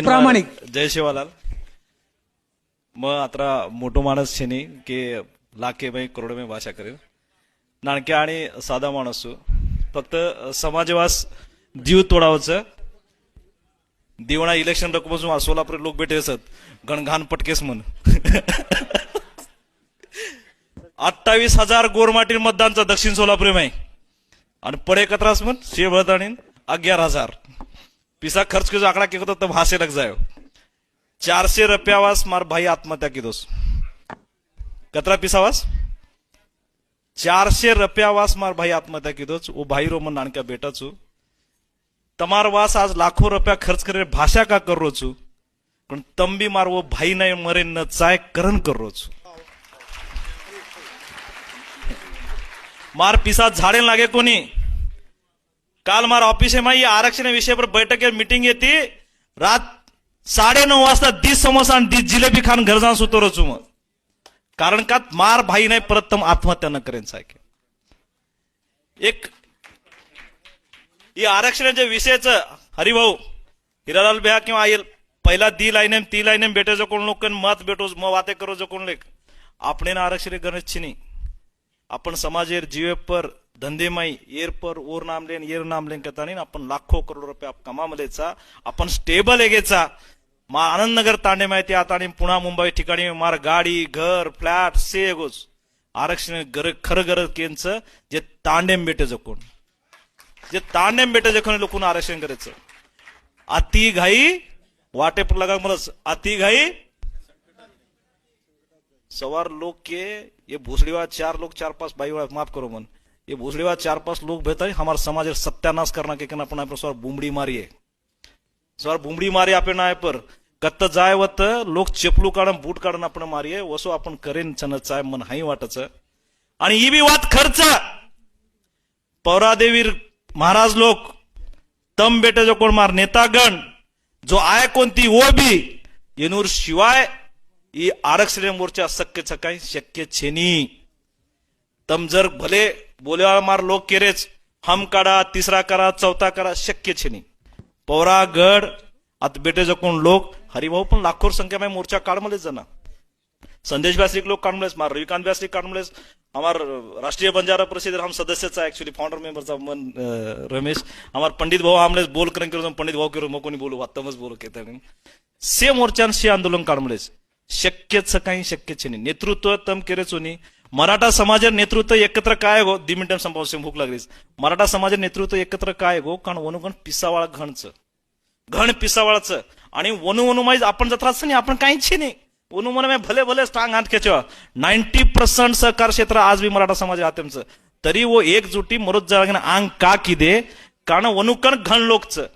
प्रामाणिक जय शिवालाल. मग आता मोठो माणूस છે નહીં કે લાખે ભાઈ કરોડો में भाषा करेल नाणक्या आणि साधा माणूस फक्त समाजवास जीव तोडावचं दिवणा इलेक्शन रकमपासून सोलापूर लोक भेटे असत गणघान पटकेस म्हण 28,000 गोरमाटी मतदानचा दक्षिण सोलापूर में आणि पडे कतरास म्हण शेबळत आणि 11,000 पिसा खर्च के जो आंकड़ा के तब हासे लग जाए 400 रुपयावास मार भाई आत्महत्या की दोस्त कतरा पिसावास 400 रुपयावास मार भाई आत्महत्या की दोस्त वो भाई रोमन नानक्या बेटा छू तमार वास आज लाखों रुपया खर्च करे भाषा का कर रो छू पण तम भी मार वो भाई नहीं मरे न चाय करण कर रो छू मार पिसा झाड़े लागे कोणी काल मार ऑफिस में ये आरक्षण विषय पर बैठक मीटिंग येते रात 9:30 वाजता 10 समोसा आणि 10 जिलेबी खान घर जाऊन सुतो रचू मग कारण का मार भाई नाही परत तम आत्महत्या न करेन सारखे एक ये आरक्षणाच्या विषयाचं हरिभाऊ हिरालाल बेहा किंवा आयल पहिला दी लाईन ती लाईन भेटे जो कोण लोक मत भेटो मग वाते करो जो कोण लेख આપણે आरक्षण गणेश छिनी आपण समाजेर जीवे पर धंदे माई येर पर ओर नाम लेन येर नाम लेन कहता नहीं अपन लाखों करोड़ रुपये आप कमा मलेचा अपन स्टेबल एगेचा मा आनंदनगर तांडे माहिती आता आणि पुणा मुंबई ठिकाणी मार गाडी घर फ्लॅट से गोज आरक्षण खरं गरज केंच जे तांडेम बेटे जकोण जे तांडेम बेटे जकोण लोकून आरक्षण करायचं अति घाई वाटे पर लगा मला अति घाई सवार लोग के ये भूसड़ीवा 4 लोग 4-5 भाई माफ करो मन ये भूसड़ीवा 4-5 लोग भेता हमारे समाज सत्यानाश करना के अपन सवार बुमड़ी मारिये सवार बुमड़ी मारी आपे ना पर कत्त जाय वत लोक चेपलू काढून बूट काढून आपण मारिये वसो आपण करेन चन चाय मन हाई वाटच आणि ही बी वात खर्च पौरादेवी महाराज लोक तम बेटे जो कोण मार नेतागण जो आय कोणती वो बी येनूर शिवाय ही आरक्षण मोर्चा शक्य छेनी तम जर भले बोले मार लोक केरेच हम काढा तिसरा करा चौथा करा शक्य छेनी पौरागड आता बेटे जो कोण लोक हरिभाऊ पण लाखोर संख्या में मोर्चा काढमलेच जना संदेश व्यासरिक लोग काढमलेच मार रविकांत व्यासरिक काढमलेच हमार राष्ट्रीय बंजारा परिषद हम सदस्यचा एक्चुअली फाउंडर मेंबरचा मन रमेश हमार पंडित भाऊ हमलेच बोल करें पंडित भाऊ करो मग कोणी बोलू वात्तमच बोलू कहते से मोर्चान से आंदोलन काढमलेच शक्यच काही शक्य छेनी नेतृत्व तम केरेचोनी मराठा समाज नेतृत्व एकत्र काय गो 2 मिनिटं संपावसे भूक लागलीस मराठा समाज नेतृत्व एकत्र काय गो कारण वनुगण पिसावाळ घण पिसावाळचं आणि वनु माहीत आपण जत्राच नाही आपण काहीच नाही वनु मन भले भले स्ट्रांग हात खेचवा 90% सहकार क्षेत्र आज भी मराठा समाज आतेमचं तरी वो एकजुटी मरोत जागना आंग का की दे कारण वनुकण घण लोकचं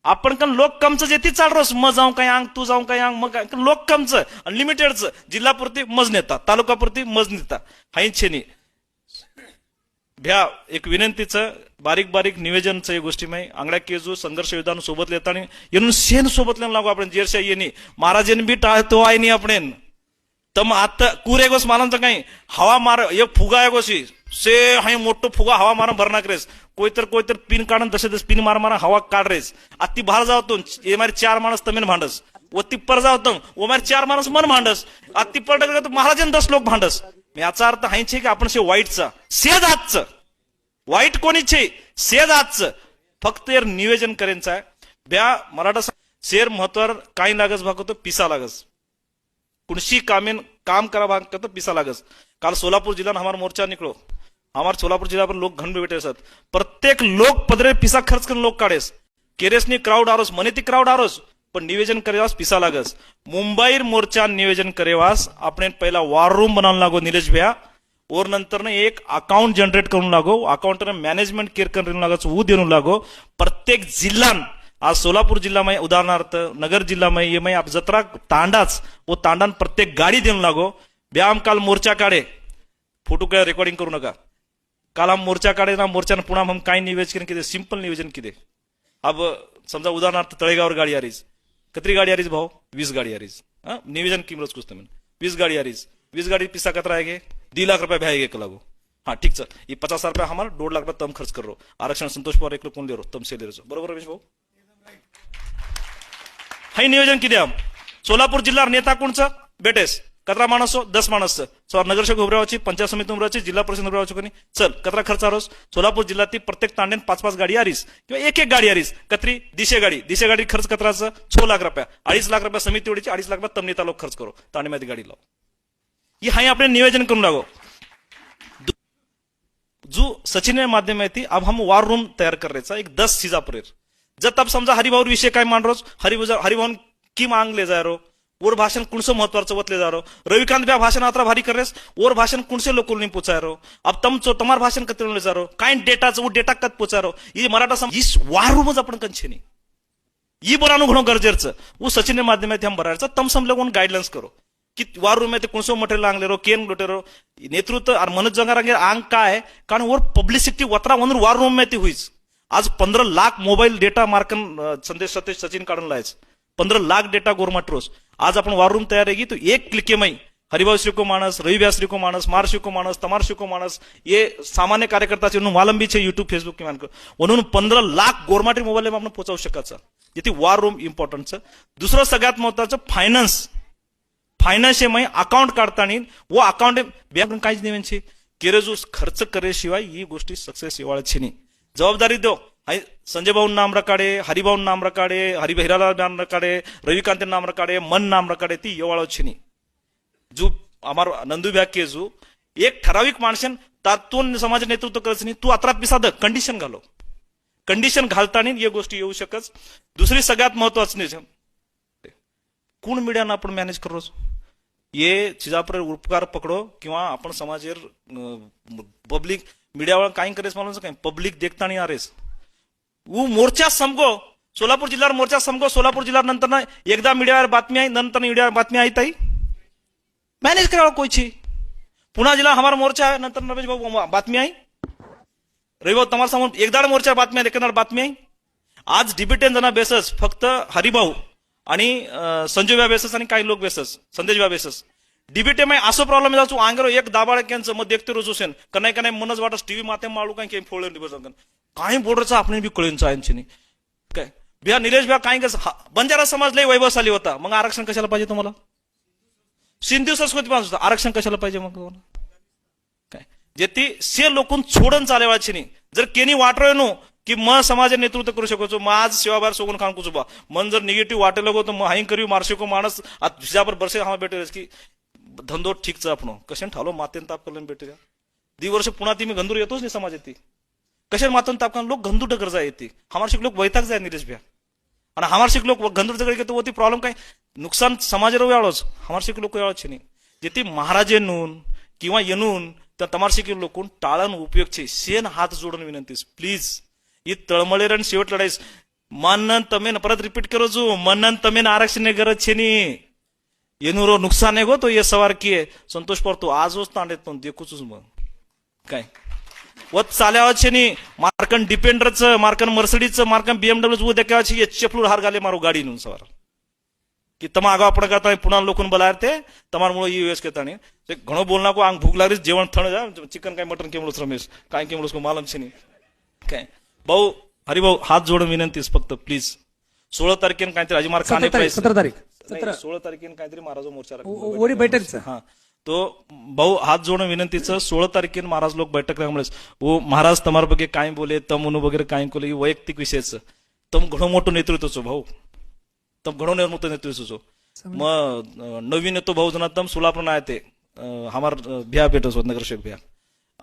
आपण पण लोक कमचं जेती चाल रोस मग जाऊ काय अंग तू जाऊ काय अंग मग लोक कमचं अनलिमिटेडचं जिल्हापुरती मज नेता तालुकापुरती मज नेता हाईच्छेनी भ्या एक विनंतीचं बारीक बारीक निवेदनचं या गोष्टी माही आंगड्या केजू संघर्ष विधान सोबत लेतानी येऊन सेन सोबत लेन लागू आपण जेरशा येणी महाराजन बी तो आहे नाही आपण तम आता कुरे गोस मानांचं काही हवा मार एक फुगा आहे गोशी से हाई मोठो फुगा हवा मारा भरना करेस कोई तर पिन काढून तसे पिन मारा हवा काढ रेस अति बाहेर जावतो ये मारे 4 माणस तमेन भांडस व तिप्पर जावतो वो मारे 4 माणस मन भांडस अति पडक महाराजन 10 लोक भांडस याचा अर्थ हाय छे की आपण शे वाईटचा सेज आजचं वाईट कोणी छे सेज आजचं फक्त यार निवेदन करेनचा आहे ब्या मराठा शेर महत्वार काही लागस भागतो पिसा लागस कुणशी काम करा भागतो पिसा लागस काल सोलापूर जिल्हा हमारा मोर्चा निकलो हमारे सोलापुर जिला पर लोग घन बैठे सत प्रत्येक लोग पदरे पिसा खर्च कर लोग काढेस केरेसनी क्राउड आरोस मने ती क्राउड आरोस पण निवेदन करेवास पिसा लागस मुंबईर मोर्चा निवेदन करेवास आपण पहिला वॉर रूम बनावून लागो निलेश भैया और नंतर ने एक अकाउंट जनरेट करून लागो अकाउंट मॅनेजमेंट केअर करून लागो वो देऊन लागो प्रत्येक जिल्हान आज सोलापूर जिल्हा में उदाहरणार्थ नगर जिल्हा में ये मैं आप जत्रा तांडाच वो तांडान प्रत्येक गाडी देऊन लागो व्यायाम काल मोर्चा काढे फोटो काय रेकॉर्डिंग करू नका काल हम मोर्चा काढे ना मोर्चा पुन्हा हम काय निवेदन किती सिंपल निवेदन किती अब समजा उदाहरणार्थ तळेगावर गाडी आरीज कतरी गाडी आरीज भाऊ 20 गाडी आरीज निवेदन किमरच कुछ तमें 20 गाडी आरीज 20 गाडी पिसा कतरा आएगे 2 लाख रुपया भ्याएगे कलागो हाँ ठीक सर ये 50,000 रुपया हमारा 2 लाख रुपया तम खर्च कर रो आरक्षण संतोष पवार एक लोग कौन ले रो तम से ले रो बरोबर रमेश भाऊ हाई नियोजन किती आम सोलापूर जिल्हा नेता कोणचं बेटेस कतरा माणस 10 माणस नगरसेवक उभरावाची पंचायत समिती उभरावाची जिल्हा परिषद उभरावाची कोणी चल कतरा खर्च आरोस सोलापूर जिल्ह्यातील प्रत्येक तांड्यात 5-5 गाडी आरीस किंवा एक गाडी आरीस कत्री दिशे गाडी खर्च कतराचं 6 लाख रुपया 2.5 लाख रुपया समिती उडीची 2.5 लाख रुपया तमनेता लोक खर्च करो तांडेमध्ये गाडी लाव ही हाई आपण नियोजन करून लागो जो सचिन माध्यम है थी अब हम वार रूम तैयार कर रहे था एक 10 चीजा पर जब तब समजा हरिभाऊ विषय काय मान रोज हरिभाऊ की मांग ले जा रो और भाषण कुणसे महत्वाचं वतले जा रो रविकांत ब्या भाषण आता भारी कर रेस और भाषण कुणसे लोक नहीं पूछा रो अब तमार भाषण कत ले जा रो काय डेटाचं वो डेटा कत पूछा रो ये मराठा इस वार रूमच आपण कंचे नहीं ये बनानो घणो गरजेचं वो सचिन माध्यम है हम बरायचं तम सम लोगों गाइडलाइंस करो कि वार रूम में कुणसो मटेरियल आंगले रो केन लोटे रो नेतृत्व और मनोज जंगारांगे आंग काय कारण और पब्लिसिटी वत्रा वनून वार रूम में ती हुईच आज 15 लाख मोबाईल डेटा मार्कन संदेश सतेश सचिन काढून लायच 15 लाख डेटा गोरमाट रोज आज आपण वार रूम तयार है तो एक क्लिके में हरिभाऊ श्री को मानस रविव्या श्री को मानस मार श्री को मानस तमार श्री को मानस ये सामान्य कार्यकर्ता वालंबी छे युट्यूब फेसबुक की मानक म्हणून 15 लाख गोरमाटी मोबाईल आपण पोहोचवू शकायचं येथे वार रूम इम्पॉर्टंट दुसरं सगळ्यात महत्वाचं फायनान्स में अकाउंट काढताना वो अकाउंट बँक काहीच नाही केरेजू खर्च करेशिवाय ही गोष्टी सक्सेस येवाळची नाही जबाबदारी दो संजय भाऊ नाम रकाडे हरिभाऊ नाम रकाडे हरिभैराला नाम रकाडे रविकांत नाम रकाडे मन नाम रकाडे ती येवाळची नाही जो आमार नंदू ब्याग के जो एक ठराविक माणसन तातून समाज नेतृत्व करायचं नाही तू अत्रा पिसाद कंडिशन घालो कंडिशन घालताना ये गोष्टी येऊ शकत दुसरी सगळ्यात महत्वाची नाही कोण मीडियानं आपण मॅनेज करो ये चिजापर उपकार पकडो किंवा आपण समाजेर पब्लिक मीडियावर काही करेस मालूम काय पब्लिक देखता नाही आरेस वो मोर्चा समगो सोलापूर जिल्ह्यावर मोर्चा समगो सोलापूर जिल्हा नंतर ना एकदा मीडियावर बातमी आहे नंतर मीडियावर बातमी आई ताई मॅनेज करावं कोयची पुन्हा जिल्हा हमारा मोर्चा आहे नंतर नरेश भाऊ बातमी आई रविभाऊ तमार समोर एकदा मोर्चा बातमी आहे एकदा बातमी आहे आज डिबेटेन जना बेसस फक्त हरिभाऊ आणि संजय व्या बेसस आणि काही लोक बेसस संदेश व्या बेसस डिबेटे में असो प्रॉब्लेम जाऊ आंगरो एक दाबाळ कॅन्सर मग देखते रोज हुसेन कनाय कनाय मनच वाटस टीव्ही माते माळू काय फोळून दिवस काही बोर्डरचं आपण बी कळून चायनची नाही काय बिहा निलेश बिहा काही कसं बंजारा समाज लय वैभवशाली होता मग आरक्षण कशाला पाहिजे तुम्हाला सिंधू संस्कृती पासून आरक्षण कशाला पाहिजे मग तुम्हाला काय जे ती से लोकून सोडून चालेवाची नाही जर केनी वाटरोय नो की मग समाज नेतृत्व करू शकतो मग आज सेवाबार सोगून खान कुचुबा मन जर निगेटिव्ह वाटेल गो तर मग हाई करी मारशे को माणस हिजाबर बरसे हा भेटे की धंदो ठीकच आपण कशाने ठालो मातेन ताप करून भेटे दी वर्ष पुन्हा ती मी गंधूर येतोच नाही समाज येते कशाने मातून ताप लोक गंधू डगरजा येते हमार शिक लोक वैताग जाय निलेश भ्या आणि हमार शिक लोक गंधूर जगड घेतो होती प्रॉब्लेम काय नुकसान समाज वेळोच हमार शिक लोक वेळाचे नाही जेथे महाराजे नून किंवा येनून त्या तमार शिक लोकून टाळण उपयोगचे सेन हात जोडून विनंतीस प्लीज ही तळमळेर आणि शेवट लढाईस मनन तमेन परत रिपीट करो जो मनन तमेन आरक्षण गरज छे नी येनुरो नुकसान है गो तो ये सवार किए संतोष पडतो आजच तांडेत पण देखूच मग काय वत चाल्यावाचे नी मार्कन डिपेंडरचं मार्कन मर्सिडीजचं मार्कन बीएमडब्ल्यूच वो देखावाची चपलूर हार गाले मारो गाडी नून सवार की तमा आगा आपण करता पुन्हा लोकून बोलायर ते तमारमुळे यूएस केतानी ते घणो बोलना को आंग भूक लागली जेवण थण जा चिकन काय मटन केमळोस रमेश काय केमळोस को मालम छे नी काय भाऊ हरिभाऊ हात जोडून विनंतीस फक्त प्लीज 16 तारखेन काहीतरी अजिमार खाने 17 तारीख 16 तारखेन काहीतरी महाराज मोर्चा ओरी बैठक हा तो भाऊ हात जोडून विनंतीचं 16 तारखेन महाराज लोक बैठक राहमुळेच वो महाराज तमार बगे काय बोले तम अनु वगैरे काय कोले वैयक्तिक विषयचं तम घणो मोठं नेतृत्वचो भाऊ तम घणो मोठं नेतृत्वचो मग नवीन येतो भाऊ जना तम सोलापूर नाही ते हमार भ्या भेटस नगरसेवक भ्या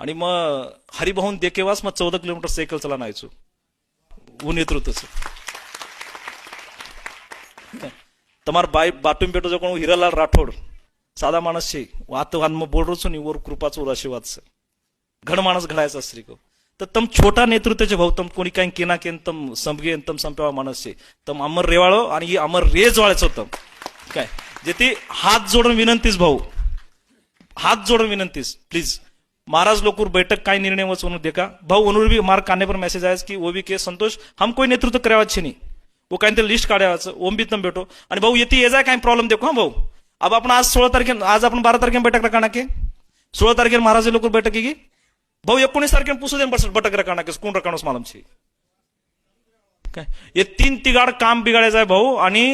आणि मग हरिभाऊन देकेवास मग 14 किलोमीटर सायकल चला नाहीचो वो नेतृत्वच तमार बाटून भेटो जो कोण हिरालाल राठोड साधा माणस छे वात वान मग बोलरोच नी वर कृपाचो आशीर्वाद घड माणस घडायचा असरी को तर तम छोटा नेतृत्वाचे भाऊ तम कोणी काही केना केन तम संपगे तम संपेवा माणस छे तम अमर रेवाळो आणि ही अमर रेज वाळायचं होतं काय जेथे हात जोडून विनंतीस भाऊ हात जोडून विनंतीस प्लीज महाराज लोकूर बैठक काय निर्णय वचवून देखा भाऊ अनुर भी मार काने पर मैसेज आया कि वो भी के संतोष हम कोई नेतृत्व करावाचे नहीं वो काही लिस्ट काढावाचं ओम भी तम भेटो आणि भाऊ येते ये जाय काय प्रॉब्लेम देखो हा भाऊ अब आपण आज 16 तारखे आज आपण 12 तारखेला बैठक रखना के 16 तारखेला महाराज लोकूर बैठक की भाऊ 19 तारखेला पुसू दे बैठक रखना के कोण रखणोस मालूम छे काय ये 3 तिगाड काम बिगाडायचं आहे भाऊ आणि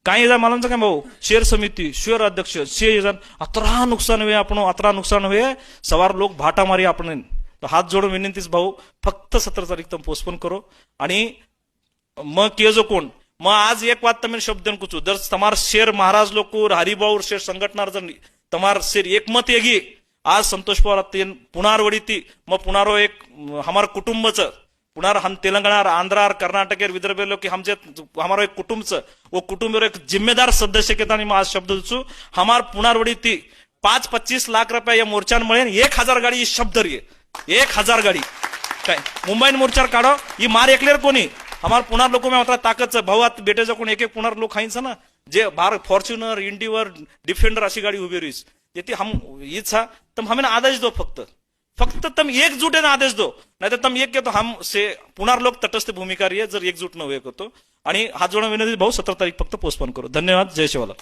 काही मला काय भाऊ शेर समिति शेर अध्यक्ष शेर अतरा नुकसान हुए आपण अतरा नुकसान हुए सवार लोक भाटा मारी आपण तो हात जोडून विनंतीच भाऊ फक्त 17 तारीख तक पोस्टपोन करो आणि मग केजो कोण मग आज एक बात तमें शब्द कुछ जर तमार शेर महाराज लोग हरिभाऊ शेर संघटना जर तमार शेर एकमत येगी आज संतोष पवार पुनारवडी ती मग पुनारो एक हमार कुटुंबच पुनार हम तेलंगाना आंध्र कर्नाटक विदर्भ लोग हमचे हमारो एक कुटुंबच वो कुटुंब एक जिम्मेदार सदस्य के तानी आज शब्द दू हमार पुनारवडी ती 5-25 लाख रुपया या मोर्चा मिळेल 1000 गाडी शब्द रे 1000 गाडी काय मुंबई मोर्चा काढो ही मार एकलेर कोणी हमार पुनार लोक में ताकद भाऊ आता बेटे कोण एक पुनार लोक खायचं ना जे भारत फॉर्च्युनर इंडिवर डिफेंडर अशी गाडी उभी रहीस येते हम इच्छा तम हमें आदेश दो फक्त तम एकजुट है ना आदेश दो नहीं तो तम एक के तो हम से पुनार लोक तटस्थ भूमिका रही है जर एकजुट न हुए को तो आणि हात जोडून विनंती भाऊ 17 तारीख फक्त पोस्टपोन करो धन्यवाद जय शिवाला